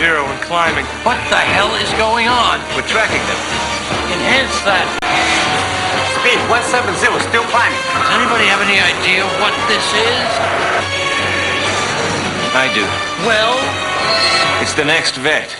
0 and climbing. What the hell is going on? We're tracking them. Enhance that. Speed 170, still climbing. Does anybody have any idea what this is? I do. Well, It's the next vet.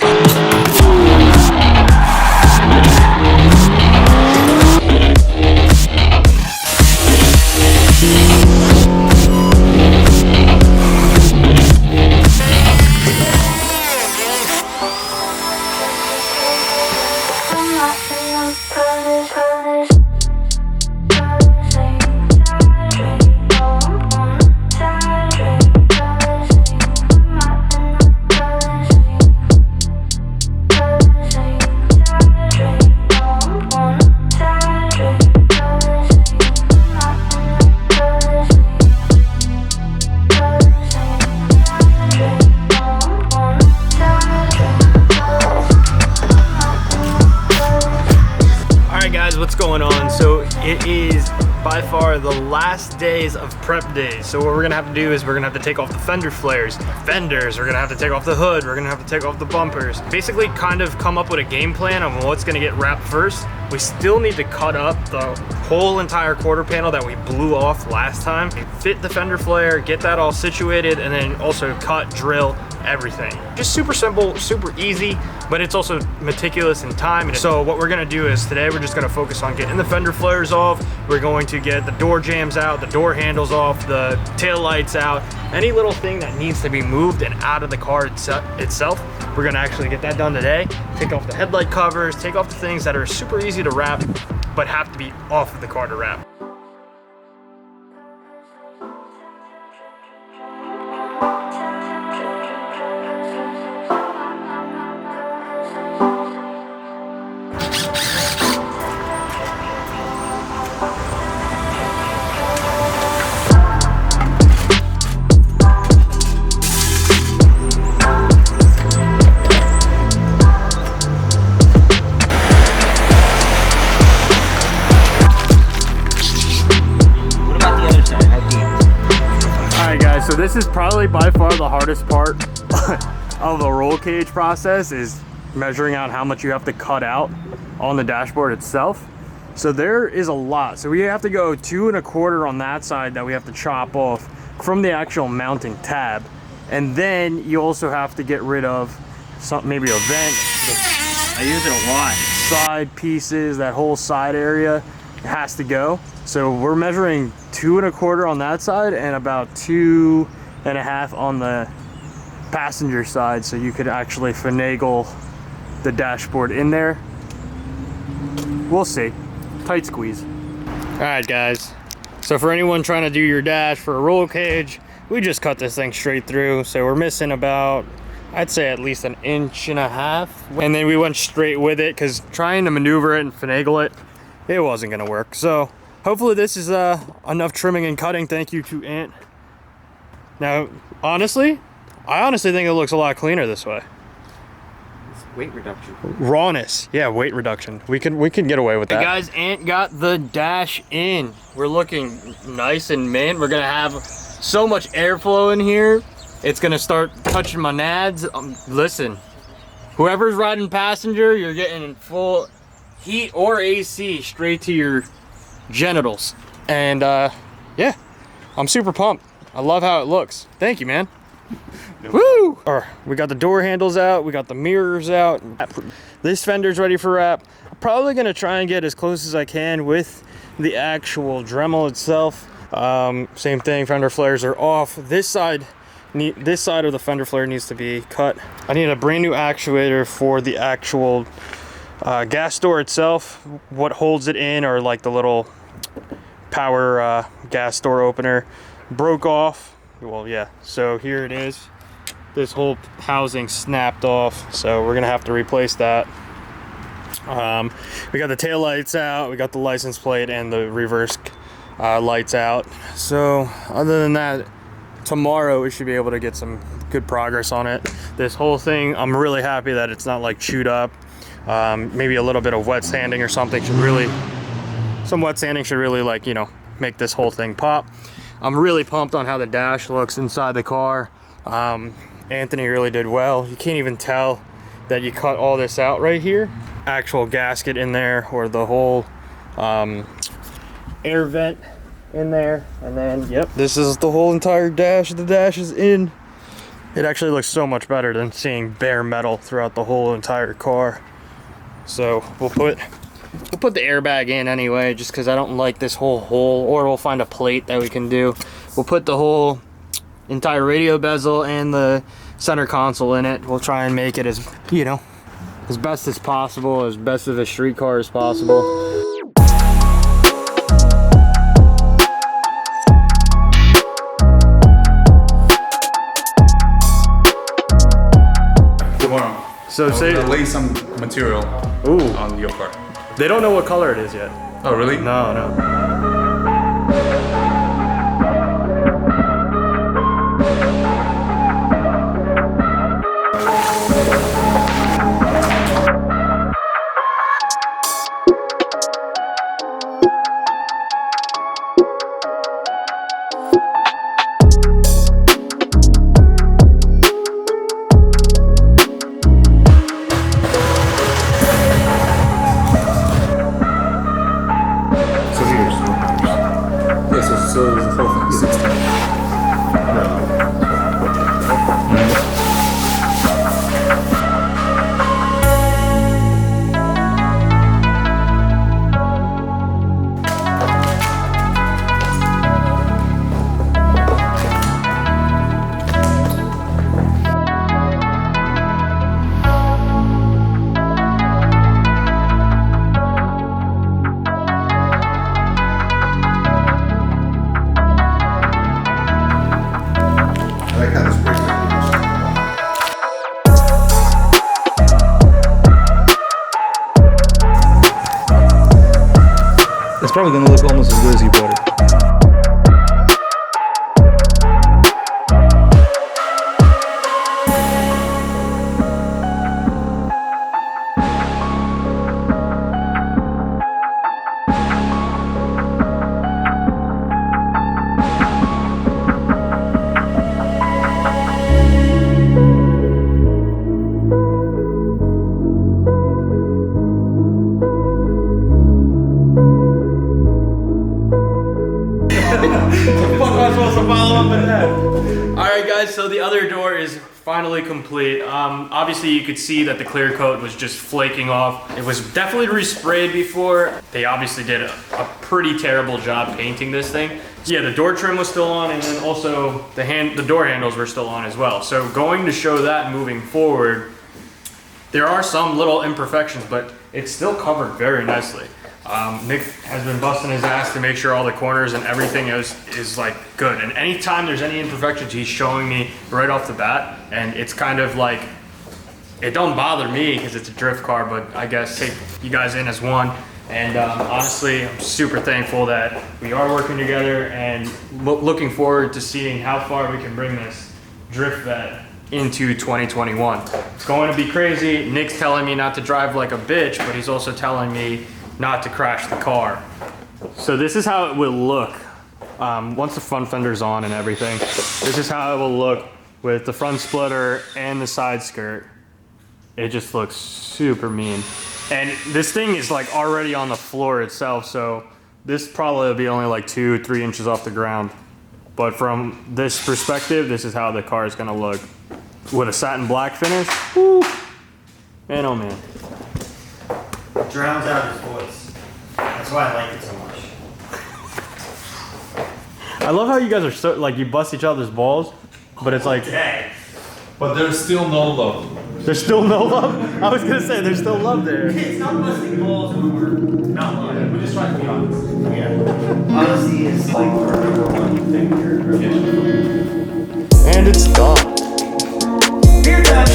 What's going on? So it is by far the last days of prep days. So what we're gonna have to do is we're gonna have to take off the fender flares, fenders, we're gonna have to take off the hood, we're gonna have to take off the bumpers. Basically kind of come up with a game plan on what's gonna get wrapped first. We still need to cut up the whole entire quarter panel that we blew off last time, fit the fender flare, get that all situated, and then also cut, drill, everything. Just super simple, super easy, but it's also meticulous in time. And so what we're gonna do is today we're just gonna focus on getting the fender flares off. We're going to get the door jambs out, the door handles off, the tail lights out, any little thing that needs to be moved and out of the car itself. We're gonna actually get that done today. Take off the headlight covers, take off the things that are super easy to wrap, but have to be off of the car to wrap. So this is probably by far the hardest part of the roll cage process, is measuring out how much you have to cut out on the dashboard itself. So there is a lot. So we have to go 2 1/4 on that side that we have to chop off from the actual mounting tab. And then you also have to get rid of maybe a vent. I use it a lot. Side pieces, that whole side area has to go. So we're measuring 2 1/4 on that side and about 2 1/2 on the passenger side, so you could actually finagle the dashboard in there. We'll see. Tight squeeze. All right, guys. So for anyone trying to do your dash for a roll cage, we just cut this thing straight through. So we're missing about, I'd say at least 1.5 inches. And then we went straight with it because trying to maneuver it and finagle it, it wasn't gonna work. So hopefully this is enough trimming and cutting. Thank you to Ant. Now, I honestly think it looks a lot cleaner this way. It's weight reduction. Rawness, yeah, weight reduction. We can get away with that. Hey guys, Ant got the dash in. We're looking nice and mint. We're gonna have so much airflow in here. It's gonna start touching my nads. Listen, whoever's riding passenger, you're getting full heat or AC straight to your genitals. And yeah, I'm super pumped. I love how it looks. Thank you, man. Woo! We got the door handles out, we got the mirrors out. This fender's ready for wrap. I'm probably gonna try and get as close as I can with the actual Dremel itself. Same thing, fender flares are off. This side of the fender flare needs to be cut. I need a brand new actuator for the actual gas door itself. What holds it in are like the little power gas door opener. Broke off. Well, yeah, so here it is. This whole housing snapped off, so we're gonna have to replace that. We got the tail lights out, we got the license plate and the reverse lights out. So other than that, tomorrow we should be able to get some good progress on it. This whole thing, I'm really happy that it's not like chewed up. Maybe a little bit of wet sanding or something should really, like, you know, make this whole thing pop. I'm really pumped on how the dash looks inside the car. Anthony really did well. You can't even tell that you cut all this out right here. Actual gasket in there, or the whole air vent in there. And then, yep, this is the whole entire dash. The dash is in. It actually looks so much better than seeing bare metal throughout the whole entire car. So we'll put the airbag in anyway, just because I don't like this whole hole, or we'll find a plate that we can do. We'll put the whole entire radio bezel and the center console in it. We'll try and make it as, you know, as best as possible, as best of a street car as possible. So say lay some material on your car. They don't know what color it is yet. Oh really? No, no. So the whole thing is 16. It's probably gonna look almost as good as you bought it. Alright guys, so the other door is finally complete. Obviously you could see that the clear coat was just flaking off. It was definitely resprayed before. They obviously did a pretty terrible job painting this thing. Yeah, the door trim was still on, and then also the door handles were still on as well. So going to show that moving forward, there are some little imperfections, but it's still covered very nicely. Nick has been busting his ass to make sure all the corners and everything is like good. And anytime there's any imperfections, he's showing me right off the bat. And it's kind of like, it don't bother me because it's a drift car, but I guess take you guys in as one. And honestly, I'm super thankful that we are working together, and looking forward to seeing how far we can bring this drift vet into 2021. It's going to be crazy. Nick's telling me not to drive like a bitch, but he's also telling me not to crash the car. So this is how it will look once the front fender's on and everything. This is how it will look with the front splitter and the side skirt. It just looks super mean. And this thing is like already on the floor itself, so this probably will be only like 2-3 inches off the ground. But from this perspective, this is how the car is gonna look. With a satin black finish, woo, man oh man. Drowns out his voice. That's why I like it so much. I love how you guys are so, like, you bust each other's balls, but it's like... But there's still no love. There's still no love? I was gonna say, there's still love there. It's not busting balls when we're not lying. We're just trying to be honest. Yeah. Honesty is like our #1 thing here. And it's done. Beer time!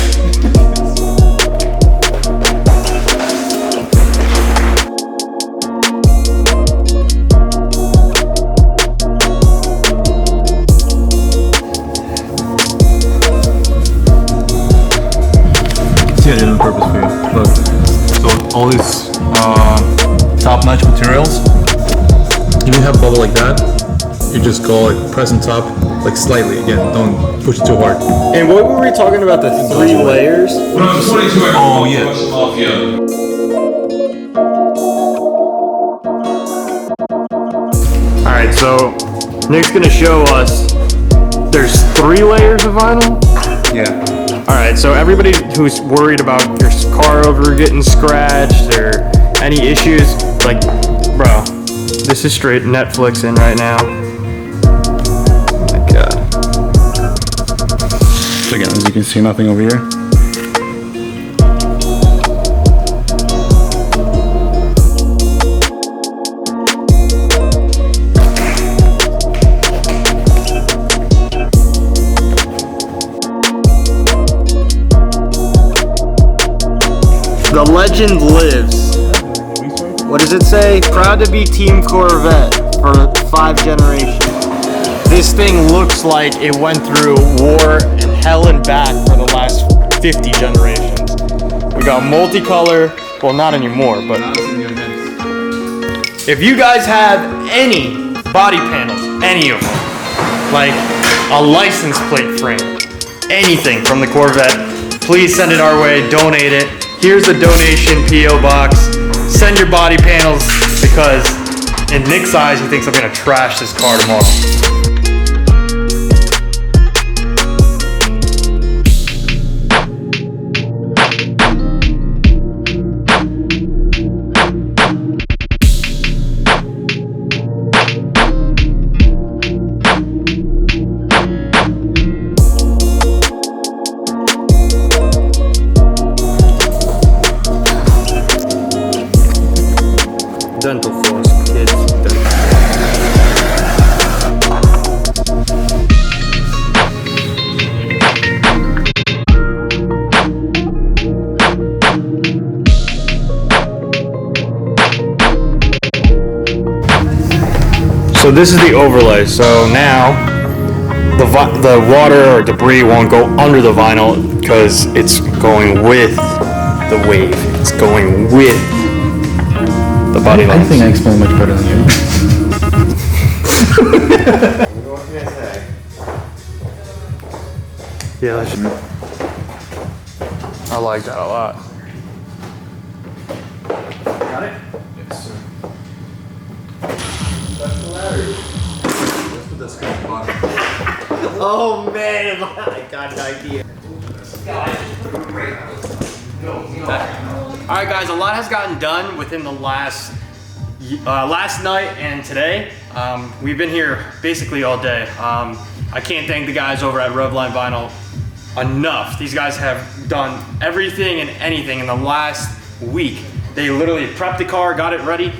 Yeah, I did it on purpose for you. Look, so all these top-notch materials, you can have bubble like that. You just go like press on top, like slightly. Again, don't push it too hard. And what were we talking about? The 3 layers? When I was 22, oh yeah. All right, so Nick's gonna show us. There's 3 layers of vinyl. Yeah. All right, so everybody who's worried about your car over getting scratched or any issues, like, bro, this is straight Netflixing right now. Oh my God. So again, as you can see, nothing over here. The legend lives. What does it say? Proud to be Team Corvette for 5 generations. This thing looks like it went through war and hell and back for the last 50 generations. We got multicolor, well not anymore, but if you guys have any body panels, any of them, like a license plate frame, anything from the Corvette, please send it our way, donate it. Here's a donation P.O. box. Send your body panels because in Nick's eyes, he thinks I'm gonna trash this car tomorrow. Dental floss, kids. So this is the overlay. So now the water or debris won't go under the vinyl because it's going with the wave. It's going with the body lines. I think I explained much better than you. What can I say? Yeah, that's I like that a lot. Got it? Yes, sir. That's the ladder. Let's put that screen at the bottom. Oh man, I got an idea. All right, guys, a lot has gotten done within the last night and today. We've been here basically all day. I can't thank the guys over at Revline Vinyl enough. These guys have done everything and anything in the last week. They literally prepped the car, got it ready.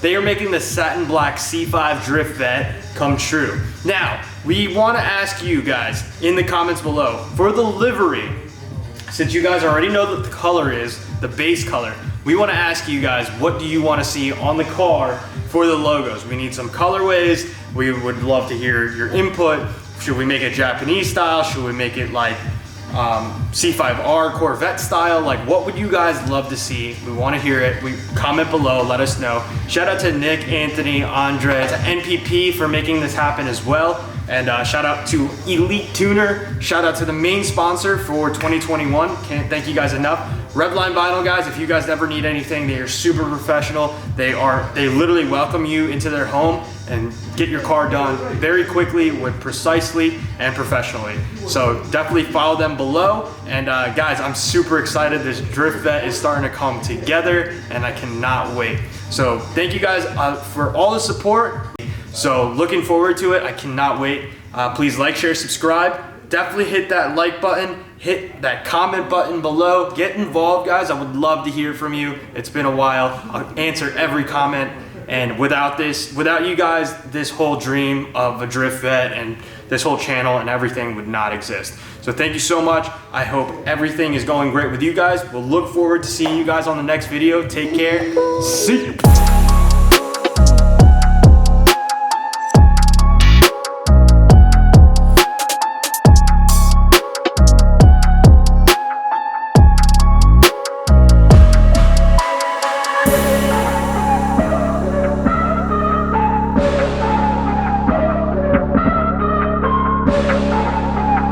They are making the satin black C5 Drift Vet come true. Now, we want to ask you guys in the comments below for the livery. Since you guys already know what the color is, the base color, we want to ask you guys, what do you want to see on the car for the logos? We need some colorways. We would love to hear your input. Should we make it Japanese style? Should we make it like C5R Corvette style? Like, what would you guys love to see? We want to hear it. Comment below, let us know. Shout out to Nick, Anthony, Andre, to NPP for making this happen as well. And shout out to Elite Tuner. Shout out to the main sponsor for 2021. Can't thank you guys enough. Revline Vinyl, guys, if you guys ever need anything, they are super professional. They literally welcome you into their home and get your car done very quickly, with precisely and professionally. So definitely follow them below. And guys, I'm super excited. This Drift Vet is starting to come together and I cannot wait. So thank you guys for all the support. So looking forward to it. I cannot wait. Please like, share, subscribe. Definitely hit that like button. Hit that comment button below. Get involved, guys. I would love to hear from you. It's been a while. I'll answer every comment. And without you guys, this whole dream of a Drift Vet and this whole channel and everything would not exist. So thank you so much. I hope everything is going great with you guys. We'll look forward to seeing you guys on the next video. Take care. See you.